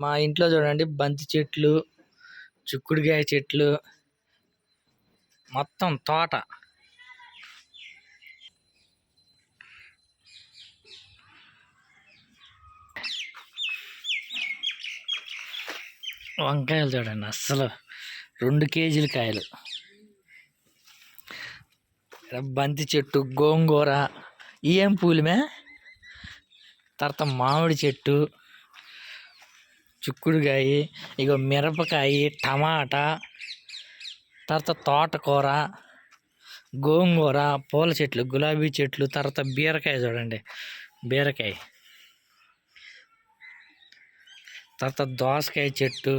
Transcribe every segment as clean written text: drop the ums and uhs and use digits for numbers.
మా ఇంట్లో చూడండి బంతి చెట్లు, చిక్కుడుకాయ చెట్లు, మొత్తం తోట. వంకాయలు చూడండి, అస్సలు 2 కేజీల కాయలు. బంతి చెట్టు, గోంగూర, ఏం పూలమే. తర్వాత మామిడి చెట్టు, చిక్కుడుకాయ, ఇక మిరపకాయ, టమాటా, తర్వాత తోటకూర, గోంగూర, పూల చెట్లు, గులాబీ చెట్లు, తర్వాత బీరకాయ చూడండి, బీరకాయ, తర్వాత దోసకాయ చెట్టు,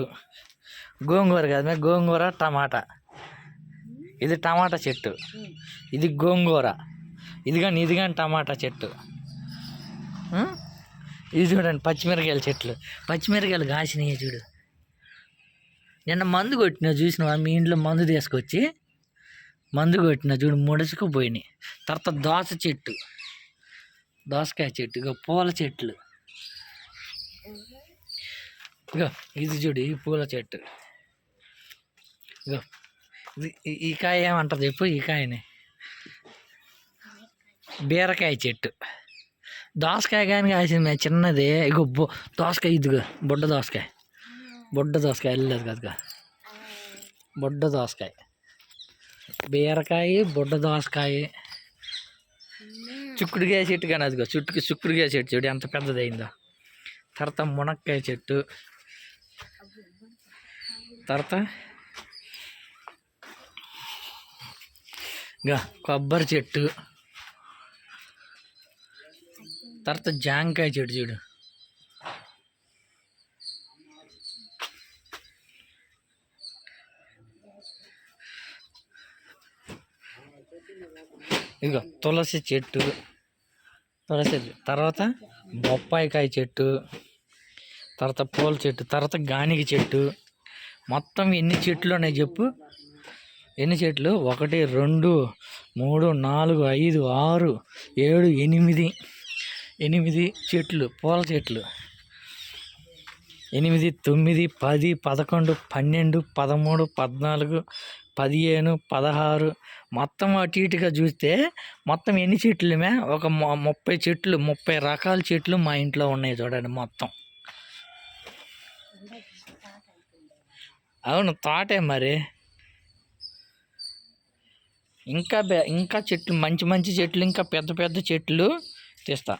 గోంగూర కాదు, గోంగూర, టమాటా. ఇది టమాటా చెట్టు, ఇది గోంగూర, ఇది కానీ టమాటా చెట్టు. ఇది చూడండి పచ్చిమిరకాయల చెట్లు, పచ్చిమిరకాయలు కాసినాయి చూడు. నిన్న మందు కొట్టినా చూసినావా? మీ ఇంట్లో మందు తీసుకొచ్చి మందు కొట్టినా చూడు, ముడుచుకుపోయినాయి. తర్వాత దోస చెట్టు, దోసకాయ చెట్టు, ఇక పూల చెట్లు, ఇగో ఇది చూడు, ఈ పూల చెట్టు. ఇగో ఈ కాయ ఏమంటారు చెప్పు? ఈ కాయని బీరకాయ చెట్టు. దోసకాయ కానీ కాసింది చిన్నది. ఇగో దోసకాయ, ఇదిగో బుడ్డ దోసకాయ, వెళ్ళలేదు కదా, బుడ్డ దోసకాయ, బీరకాయ, బుడ్డ దోసకాయ, చిక్కుడుకాయ చెట్టు కానీ అదిగో చిక్కుడుకాయ చెట్టు చూడు ఎంత పెద్దదైందో. తర్వాత మునక్కాయ చెట్టు, తర్వాత ఇక కొబ్బరి చెట్టు, తర్వాత జాంకాయ చెట్టు చూడు. ఇక తులసి చెట్టు, తర్వాత బొప్పాయికాయ చెట్టు, తర్వాత పూల చెట్టు, తర్వాత గానిగ చెట్టు. మొత్తం ఎన్ని చెట్లు ఉన్నాయి చెప్పు? ఎన్ని చెట్లు? 1 2 3 4 5 6 7 8 చెట్లు, పూల చెట్లు. 8 9 10 11 12 13 14 15 16. మొత్తం అటు ఇటుగా చూస్తే మొత్తం ఎన్ని చెట్లుమే? ఒక 30 చెట్లు, 30 రకాల చెట్లు మా ఇంట్లో ఉన్నాయి చూడండి మొత్తం. అవును, తోటే మరి. ఇంకా చెట్లు, మంచి చెట్లు, ఇంకా పెద్ద చెట్లు తీస్తా.